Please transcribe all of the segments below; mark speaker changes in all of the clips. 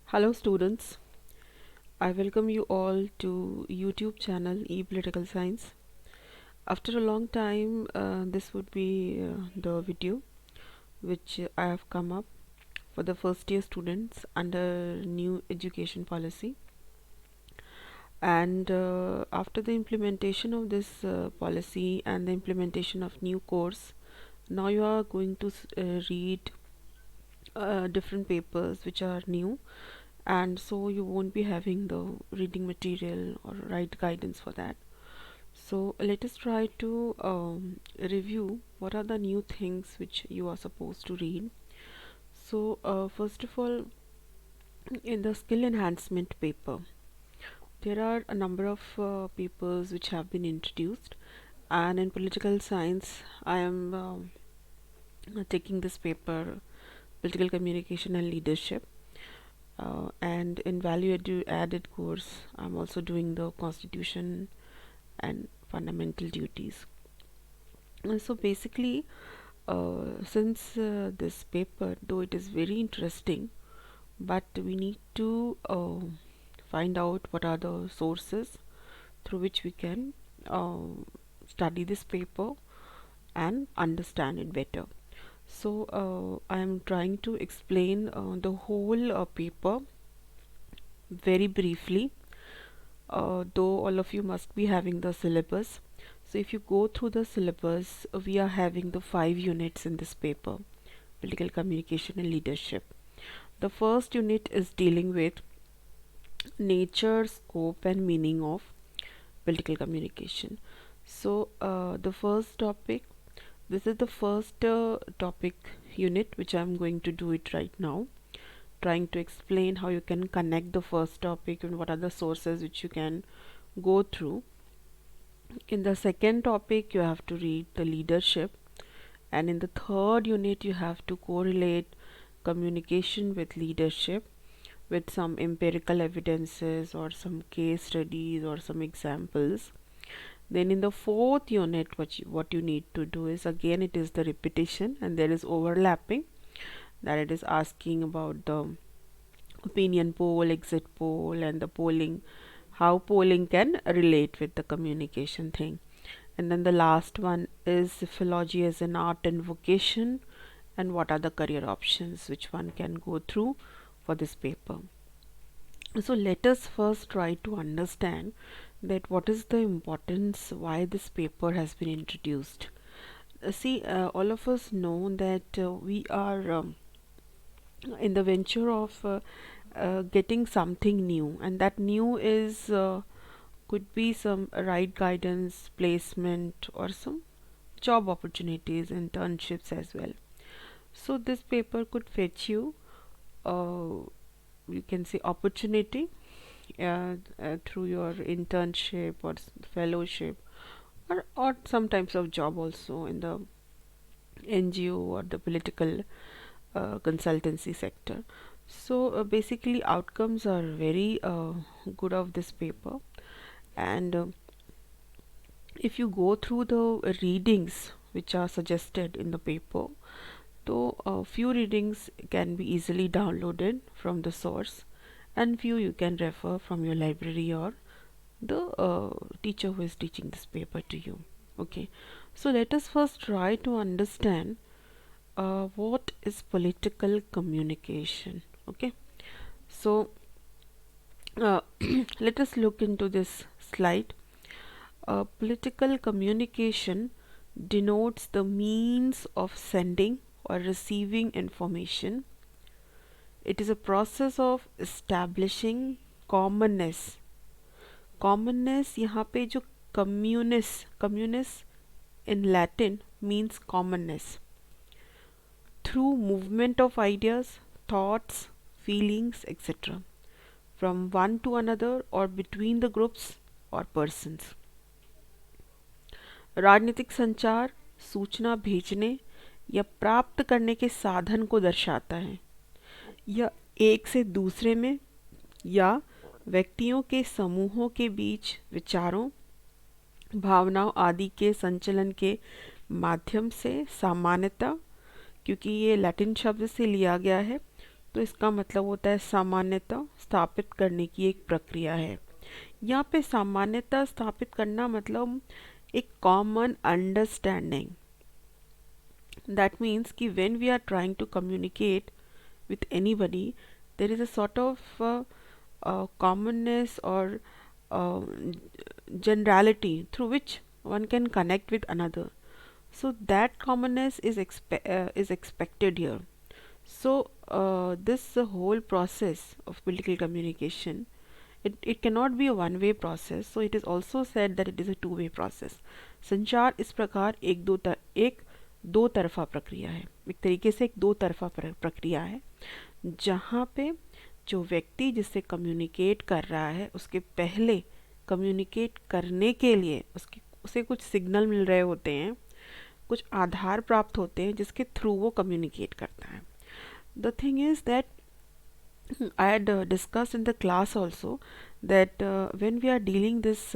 Speaker 1: Hello students, I welcome you all to YouTube channel ePolitical Science. After a long time, this would be the video which I have come up for the first year students under new education policy. And after the implementation of this policy and the implementation of new course, now you are going to read different papers which are new, and so you won't be having the reading material or right guidance for that. So let us try to review what are the new things which you are supposed to read. So first of all, in the skill enhancement paper, there are a number of papers which have been introduced, and in political science I am taking this paper, political communication and leadership. And in added course, I'm also doing the constitution and fundamental duties. And so basically, since this paper, though it is very interesting, but we need to find out what are the sources through which we can uh, study this paper and understand it better. So I am trying to explain the whole paper very briefly, though all of you must be having the syllabus. So if you go through the syllabus, we are having the 5 units in this paper, political communication and leadership. The first unit is dealing with nature, scope and meaning of political communication. So the first topic, this is the first topic unit which I am going to do it right now, trying to explain how you can connect the first topic and what are the sources which you can go through. In the second topic, you have to read the leadership, and in the third unit, you have to correlate communication with leadership with some empirical evidences or some case studies or some examples. Then in the fourth unit, what you need to do is, again it is the repetition and there is overlapping, that it is asking about the opinion poll, exit poll, and the polling, how polling can relate with the communication thing. And then the last one is philology as an art and vocation, and what are the career options which one can go through for this paper. So let us first try to understand that what is the importance, why this paper has been introduced. See, all of us know that we are in the venture of getting something new, and that new is could be some right guidance, placement, or some job opportunities, internships as well. So this paper could fetch you, you can say, opportunity through your internship or fellowship, or some types of job also in the NGO or the political consultancy sector. So basically outcomes are very good of this paper. And if you go through the readings which are suggested in the paper, so a few readings can be easily downloaded from the source, and few you can refer from your library or the teacher who is teaching this paper to you. Okay, so let us first try to understand what is political communication. Okay, so let us look into this slide. Political communication denotes the means of sending or receiving information. It is a process of establishing commonness. Commonness, यहाँ पे जो communis in Latin means commonness, through movement of ideas, thoughts, feelings, etc., from one to another or between the groups or persons. राजनीतिक संचार सूचना भेजने या प्राप्त करने के साधन को दर्शाता है। यह एक से दूसरे में या व्यक्तियों के समूहों के बीच विचारों, भावनाओं आदि के संचलन के माध्यम से, सामान्यतः, क्योंकि ये लैटिन शब्द से लिया गया है, तो इसका मतलब होता है सामान्यता स्थापित करने की एक प्रक्रिया है। यहाँ पे सामान्यता स्थापित करना मतलब एक कॉमन अंडरस्टैंडिंग। दैट मीन्स कि when we are trying to communicate with anybody, there is a sort of commonness or uh, generality through which one can connect with another. So that commonness is expected here. So this whole process of political communication, it cannot be a one way process. So it is also said that it is a two way process. संचार इस प्रकार एक दो तरफा प्रक्रिया है, एक तरीके से एक दो तरफा प्रक्रिया है, जहाँ पे जो व्यक्ति जिससे कम्युनिकेट कर रहा है उसके पहले कम्युनिकेट करने के लिए उसे कुछ सिग्नल मिल रहे होते हैं, कुछ आधार प्राप्त होते हैं जिसके थ्रू वो कम्युनिकेट करता है. The thing is that I had discussed in the class also that when we are dealing this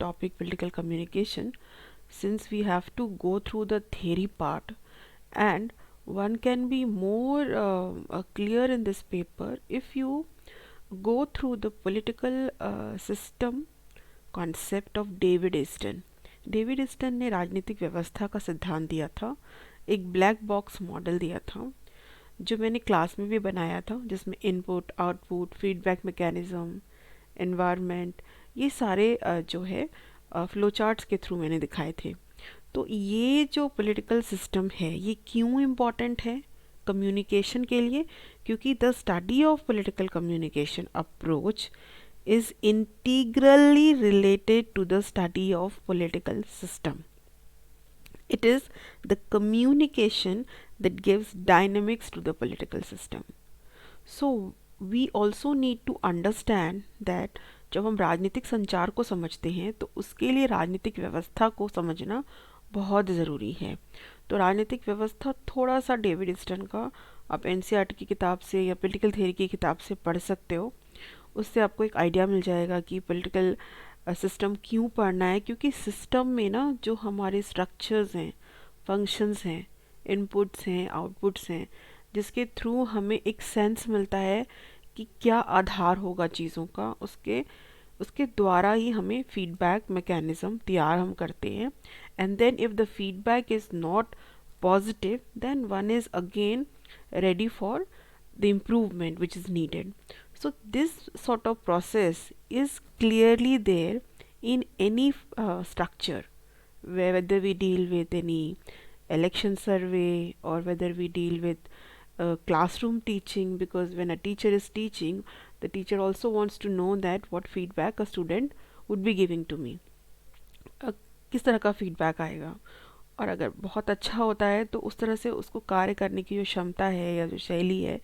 Speaker 1: topic political communication, since we have to go through the theory part, and one can be more clear in this paper if you go through the political system concept of David Easton. David Easton ने राजनीतिक व्यवस्था का सिद्धांत दिया था, एक black box model दिया था जो मैंने क्लास में भी बनाया था, जिसमें input output feedback mechanism environment ये सारे जो है फ्लो चार्ट्स के थ्रू मैंने दिखाए थे. तो ये जो पॉलिटिकल सिस्टम है ये क्यों इम्पॉर्टेंट है कम्युनिकेशन के लिए? क्योंकि the study of political communication approach is integrally related to the study of political system. It is the communication that gives dynamics to the political system. So we also need to understand that जब हम राजनीतिक संचार को समझते हैं तो उसके लिए राजनीतिक व्यवस्था को समझना बहुत ज़रूरी है. तो राजनीतिक व्यवस्था थोड़ा सा डेविड ईस्टन का आप एनसीईआरटी की किताब से या पॉलिटिकल थ्योरी की किताब से पढ़ सकते हो. उससे आपको एक आइडिया मिल जाएगा कि पॉलिटिकल सिस्टम क्यों पढ़ना है. क्योंकि सिस्टम में ना जो हमारे स्ट्रक्चर्स हैं, फंक्शंस हैं, इनपुट्स हैं, आउटपुट्स हैं, जिसके थ्रू हमें एक सेंस मिलता है कि क्या आधार होगा चीज़ों का, उसके द्वारा ही हमें फीडबैक मैकेनिज्म तैयार हम करते हैं. And then if the feedback is not positive then one is again ready for the improvement which is needed. So this sort of process is clearly there in any structure, whether we deal with any election survey or whether we deal with classroom teaching, because when a teacher is teaching, the teacher also wants to know that what feedback a student would be giving to me. किस तरह का feedback आएगा, और अगर बहुत अच्छा होता है तो उस तरह से उसको कार्य करने की जो क्षमता है या जो शैली है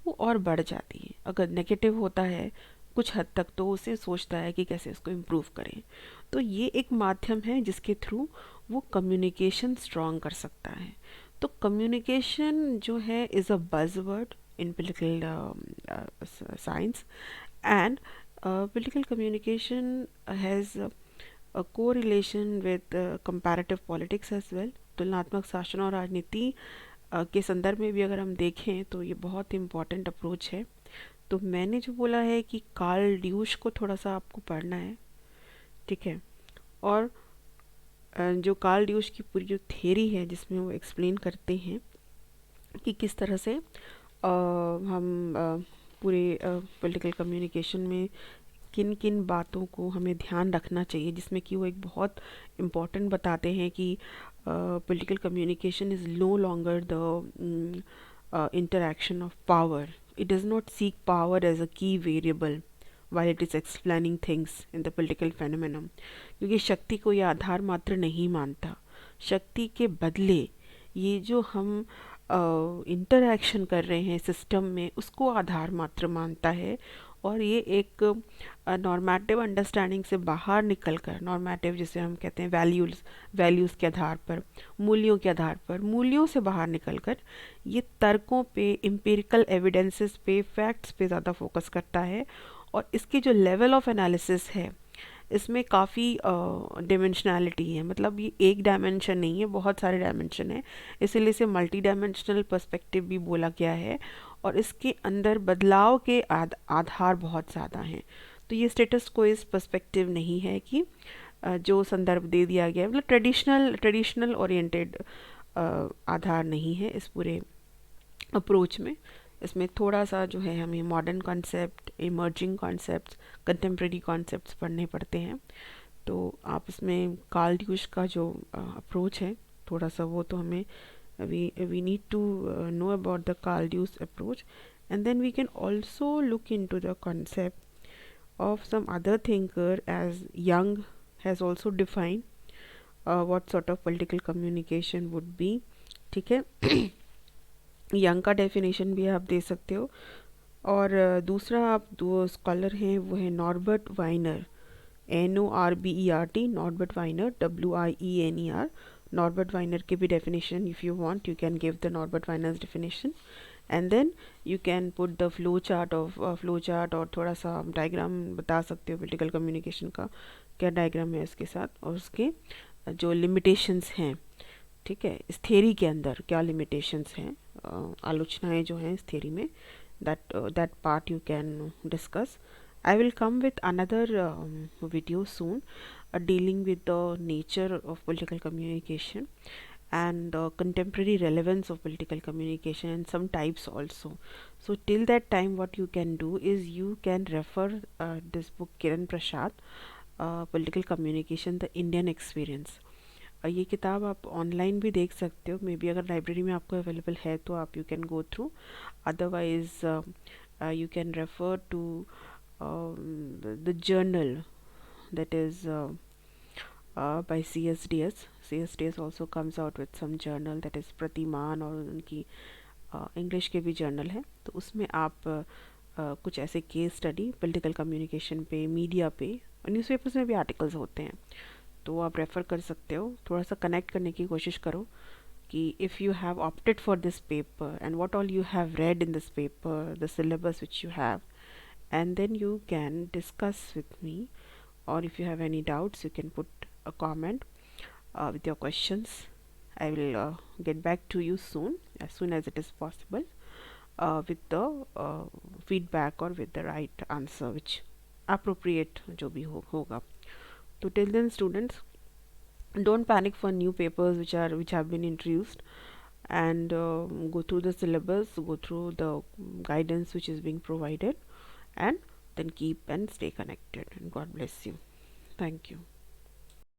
Speaker 1: वो और बढ़ जाती है. अगर नेगेटिव होता है कुछ हद तक तो उसे सोचता है कि कैसे इसको इम्प्रूव करें. तो ये एक माध्यम है जिसके थ्रू वो कम्युनिकेशन स्ट्रॉन्ग कर सकता है. तो कम्युनिकेशन जो है is a buzzword in political science, and political communication has a correlation with comparative politics as well. तुलनात्मक शासन और राजनीति के संदर्भ में भी अगर हम देखें तो ये बहुत इम्पॉर्टेंट अप्रोच है. तो मैंने जो बोला है कि कार्ल ड्यूश को थोड़ा सा आपको पढ़ना है, ठीक है. और जो कार्ल ड्यूश की पूरी जो थ्योरी है जिसमें वो एक्सप्लेन करते हैं कि किस तरह से हम पूरे पॉलिटिकल कम्युनिकेशन में किन किन बातों को हमें ध्यान रखना चाहिए, जिसमें कि वो एक बहुत इम्पॉर्टेंट बताते हैं कि political communication is no longer the interaction of power. It does not seek power as a key variable while it is explaining things in the political phenomenon. क्योंकि शक्ति को यह आधार मात्र नहीं मानता. शक्ति के बदले ये जो हम इंटरैक्शन कर रहे हैं सिस्टम में उसको आधार मात्र मानता है. और ये एक नॉर्मेटिव अंडरस्टैंडिंग से बाहर निकलकर, नॉर्मेटिव जिसे हम कहते हैं वैल्यूज़ के आधार पर, मूल्यों के आधार पर, मूल्यों से बाहर निकलकर ये तर्कों पे, एम्पिरिकल एविडेंसेस पे, फैक्ट्स पे ज़्यादा फोकस करता है. और इसकी जो लेवल ऑफ एनालिसिस है इसमें काफ़ी डिमेंशनैलिटी है. मतलब ये एक डायमेंशन नहीं है, बहुत सारे डायमेंशन है, इसीलिए इसे मल्टी डायमेंशनल पर्सपेक्टिव भी बोला गया है. और इसके अंदर बदलाव के आधार बहुत ज़्यादा हैं। तो ये स्टेटस को इस पर्सपेक्टिव नहीं है कि जो संदर्भ दे दिया गया है मतलब ट्रेडिशनल ओरिएंटेड आधार नहीं है इस पूरे अप्रोच में। इसमें थोड़ा सा जो है हमें modern concept, emerging concepts, contemporary concepts पढ़ने पड़ते हैं। तो आप इसमें कार्ल ड्यूश का जो अप्रोच है थोड़ा सा वो तो हमें we need to know about the Carl Deuce approach, and then we can also look into the concept of some other thinker as Young has also defined what sort of political communication would be। ठीक है। Young का definition भी आप दे सकते हो। और दूसरा आप दो स्कॉलर हैं वो है Norbert Wiener, NORBERT, Norbert Wiener, WIENER। Norbert Wiener के भी definition if you want you can give the Norbert Wiener's definition, and then you can put the flow chart और थोड़ा सा डायग्राम बता सकते हो पॉलिटिकल कम्युनिकेशन का क्या डायग्राम है उसके साथ, और उसके जो लिमिटेशंस हैं। ठीक है, इस थ्योरी के अंदर क्या लिमिटेशंस हैं, आलोचनाएं जो हैं इस थ्योरी में, that part you can discuss. I will come with another video soon dealing with the nature of political communication and contemporary relevance of political communication and some types also. So till that time what you can do is you can refer this book Kiran Prasad, Political Communication the Indian Experience। ये किताब आप online भी देख सकते हो, may be अगर library में आपको अवेलेबल है तो आप you can go through, otherwise you can refer to the journal that is by CSDS। CSDS also comes out with some journal that is प्रतिमान, और उनकी इंग्लिश के भी जर्नल है। तो उसमें आप कुछ ऐसे केस स्टडी पॉलिटिकल कम्युनिकेशन पे, मीडिया पे, और न्यूज़पेपर्स में भी आर्टिकल्स होते हैं, तो आप रेफ़र कर सकते हो। थोड़ा सा कनेक्ट करने की कोशिश करो कि if you have opted for this paper and what all you have read in this paper, the syllabus which you have, and then you can discuss with me, or if you have any doubts you can put a comment with your questions. I will get back to you soon as it is possible with the feedback or with the right answer which appropriate जो भी होगा। तो till then students, don't panic for new papers which have been introduced, and go through the syllabus, go through the guidance which is being provided, and then keep and stay connected, and God bless you. Thank you.